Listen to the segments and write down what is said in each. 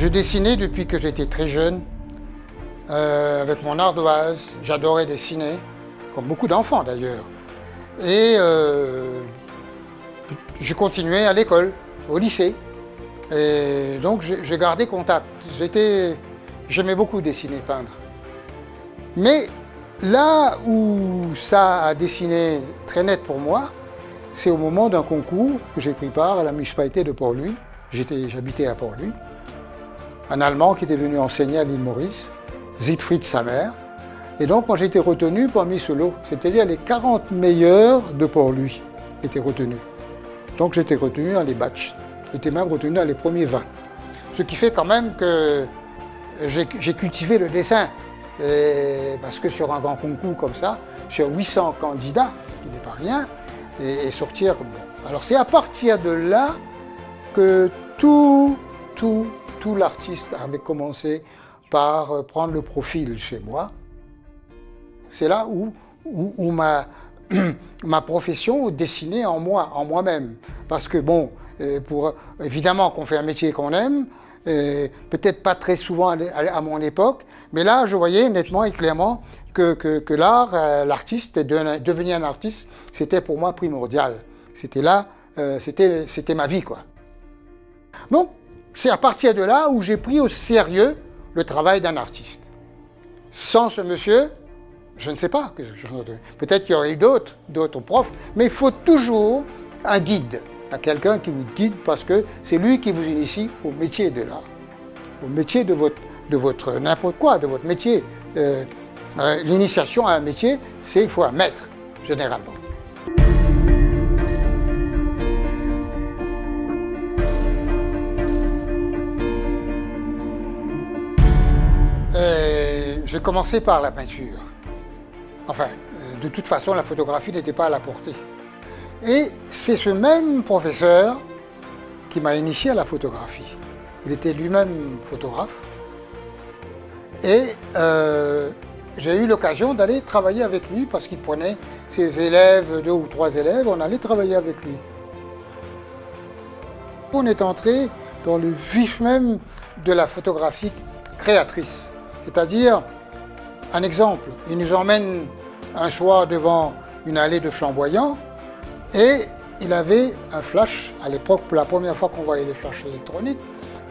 Je dessinais depuis que j'étais très jeune, avec mon ardoise. J'adorais dessiner, comme beaucoup d'enfants d'ailleurs. Et j'ai continué à l'école, au lycée. Et donc j'ai gardé contact. J'aimais beaucoup dessiner, peindre. Mais là où ça a dessiné très net pour moi, c'est au moment d'un concours que j'ai pris part à la municipalité de Port-Louis. J'habitais à Port-Louis. Un Allemand qui était venu enseigner à l'île Maurice, Siegfried Sammer. Et donc moi j'ai été retenu parmi ce lot, c'est-à-dire les 40 meilleurs de Port-Louis étaient retenus. Donc j'étais retenu dans les batchs, j'étais même retenu dans les premiers 20. Ce qui fait quand même que j'ai cultivé le dessin. Parce que sur un grand concours comme ça, sur 800 candidats, ce qui n'est pas rien, et sortir comme bon. Alors c'est à partir de là que tout l'artiste avait commencé par prendre le profil chez moi. C'est là où ma profession dessinait en moi-même. Parce que bon, évidemment qu'on fait un métier qu'on aime, peut-être pas très souvent à mon époque, mais là je voyais nettement et clairement que l'art, l'artiste, devenir un artiste, c'était pour moi primordial. C'était là, c'était ma vie, quoi. Donc c'est à partir de là où j'ai pris au sérieux le travail d'un artiste. Sans ce monsieur, je ne sais pas. Peut-être qu'il y aurait eu d'autres profs, mais il faut toujours un guide, quelqu'un qui vous guide parce que c'est lui qui vous initie au métier de l'art, au métier de votre n'importe quoi, de votre métier. L'initiation à un métier, il faut un maître, généralement. J'ai commencé par la peinture. Enfin, de toute façon, la photographie n'était pas à la portée. Et c'est ce même professeur qui m'a initié à la photographie. Il était lui-même photographe. Et j'ai eu l'occasion d'aller travailler avec lui parce qu'il prenait ses élèves, 2 ou 3 élèves, on allait travailler avec lui. On est entré dans le vif même de la photographie créatrice. C'est-à-dire, un exemple, il nous emmène un soir devant une allée de flamboyants et il avait un flash, à l'époque, pour la première fois qu'on voyait les flashs électroniques,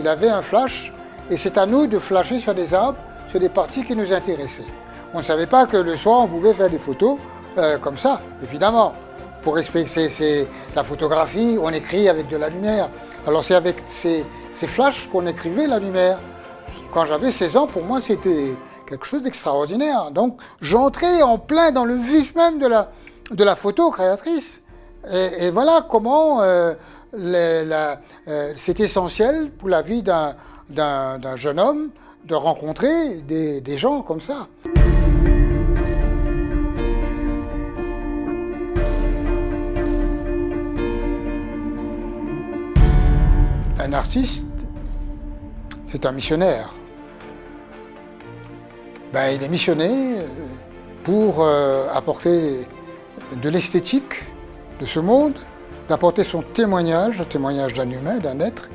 il avait un flash et c'est à nous de flasher sur des arbres, sur des parties qui nous intéressaient. On ne savait pas que le soir on pouvait faire des photos comme ça, évidemment. Pour respecter la photographie, on écrit avec de la lumière. Alors c'est avec ces flashs qu'on écrivait la lumière. Quand j'avais 16 ans, pour moi, c'était quelque chose d'extraordinaire. Donc, j'entrais en plein dans le vif même de la photo créatrice. Et voilà comment c'est essentiel pour la vie d'un jeune homme de rencontrer des gens comme ça. Un artiste, c'est un missionnaire. Il est missionné pour apporter de l'esthétique de ce monde, d'apporter son témoignage, le témoignage d'un humain, d'un être,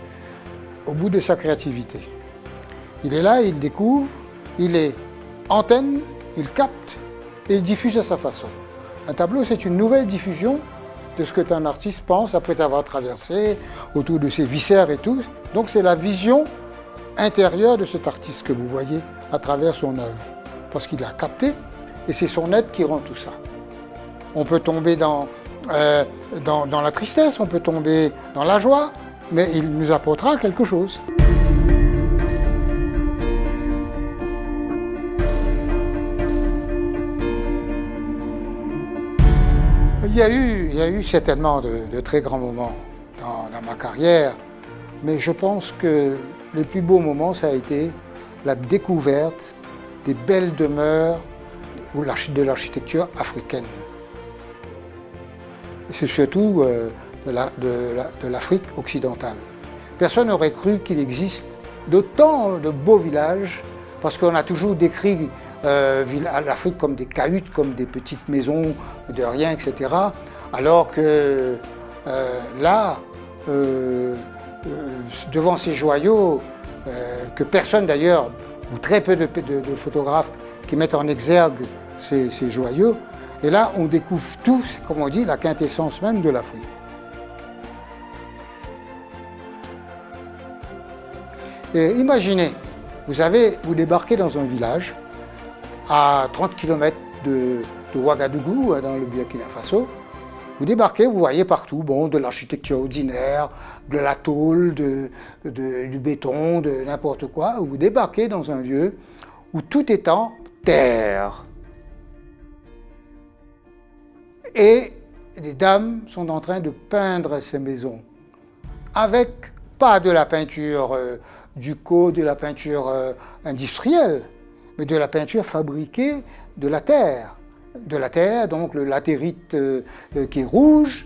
au bout de sa créativité. Il est là, il découvre, il est antenne, il capte et il diffuse à sa façon. Un tableau, c'est une nouvelle diffusion de ce qu'un artiste pense après avoir traversé autour de ses viscères et tout. Donc c'est la vision intérieure de cet artiste que vous voyez à travers son œuvre, parce qu'il a capté et c'est son être qui rend tout ça. On peut tomber dans la tristesse, on peut tomber dans la joie, mais il nous apportera quelque chose. Il y a eu certainement de très grands moments dans ma carrière, mais je pense que le plus beau moment, ça a été la découverte des belles demeures ou de l'architecture africaine. C'est surtout de l'Afrique occidentale. Personne n'aurait cru qu'il existe d'autant de beaux villages, parce qu'on a toujours décrit l'Afrique comme des cahutes, comme des petites maisons de rien, etc. Alors que là, devant ces joyaux, que personne d'ailleurs, ou très peu de photographes qui mettent en exergue ces joyaux. Et là, on découvre tout, comme on dit, la quintessence même de l'Afrique. Imaginez, vous débarquez dans un village à 30 km de Ouagadougou, dans le Burkina Faso. Vous débarquez, vous voyez partout de l'architecture ordinaire, de la tôle, du béton, de n'importe quoi. Vous débarquez dans un lieu où tout est en terre. Et les dames sont en train de peindre ces maisons avec pas de la peinture Duco, de la peinture industrielle, mais de la peinture fabriquée de la terre. De la terre, donc le latérite qui est rouge,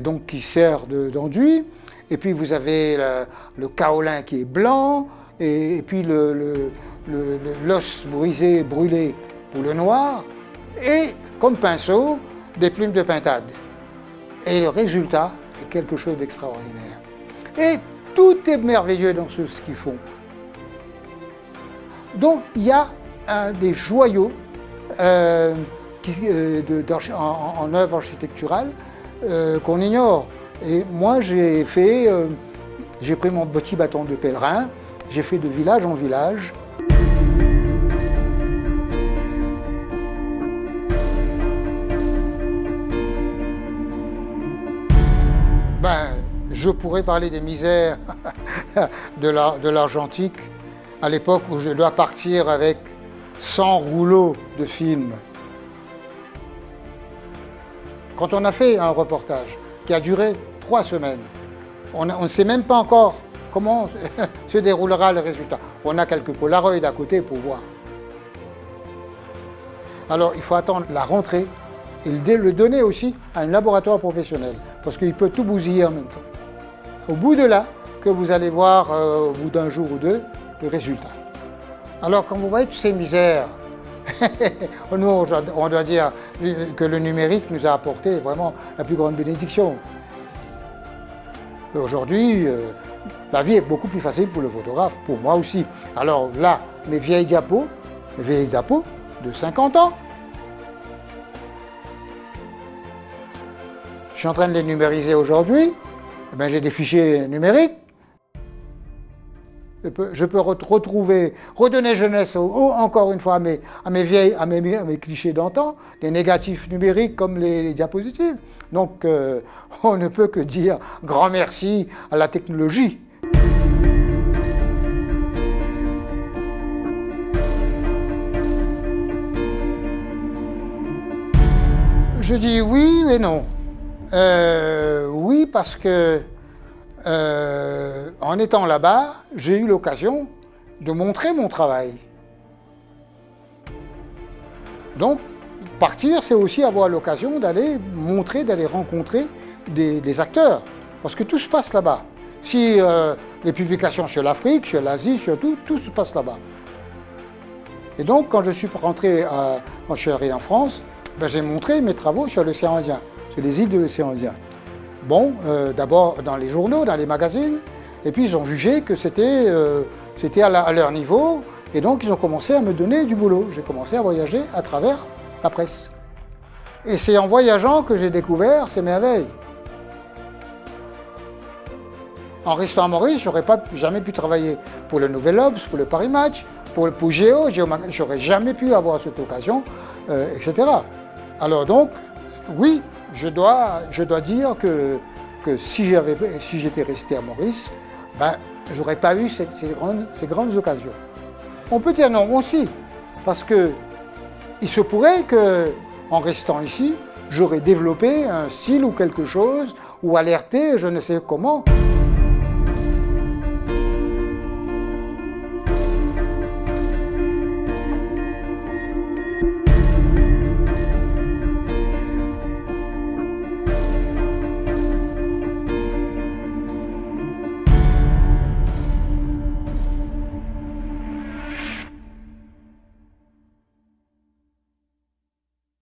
donc qui sert d'enduit, et puis vous avez le kaolin qui est blanc, et puis l'os brisé, brûlé pour le noir, et comme pinceau, des plumes de pintade. Et le résultat est quelque chose d'extraordinaire. Et tout est merveilleux dans ce qu'ils font. Donc il y a des joyaux en œuvre architecturale qu'on ignore. Et moi j'ai pris mon petit bâton de pèlerin, j'ai fait de village en village. Je pourrais parler des misères de l'argentique à l'époque où je dois partir avec 100 rouleaux de films. Quand on a fait un reportage qui a duré 3 semaines, on ne sait même pas encore comment se déroulera le résultat. On a quelques polaroids à côté pour voir. Alors il faut attendre la rentrée et le donner aussi à un laboratoire professionnel, parce qu'il peut tout bousiller en même temps. Au bout de là, que vous allez voir au bout d'un jour ou deux, le résultat. Alors quand vous voyez toutes ces misères, nous on doit dire que le numérique nous a apporté vraiment la plus grande bénédiction. Aujourd'hui, la vie est beaucoup plus facile pour le photographe, pour moi aussi. Alors là, mes vieilles diapos de 50 ans, je suis en train de les numériser aujourd'hui. J'ai des fichiers numériques. Je peux redonner jeunesse encore une fois à mes clichés d'antan, des négatifs numériques comme les diapositives. Donc on ne peut que dire grand merci à la technologie. Je dis oui et non. Oui, parce que en étant là-bas, j'ai eu l'occasion de montrer mon travail. Donc, partir, c'est aussi avoir l'occasion d'aller montrer, d'aller rencontrer des acteurs, parce que tout se passe là-bas. Si les publications sur l'Afrique, sur l'Asie, sur tout se passe là-bas. Et donc, quand je suis rentré, quand je suis arrivé en France, j'ai montré mes travaux sur l'océan Indien. C'est les îles de l'océan Indien. Bon, d'abord dans les journaux, dans les magazines, et puis ils ont jugé que c'était à leur niveau, et donc ils ont commencé à me donner du boulot. J'ai commencé à voyager à travers la presse. Et c'est en voyageant que j'ai découvert ces merveilles. En restant à Maurice, je n'aurais jamais pu travailler pour le Nouvel Obs, pour le Paris Match, pour Géo, j'aurais jamais pu avoir cette occasion, etc. Alors donc, oui, je dois dire que si j'étais resté à Maurice, j'aurais pas eu ces grandes occasions. On peut dire non aussi, parce que il se pourrait qu'en restant ici, j'aurais développé un style ou quelque chose, ou alerté, je ne sais comment.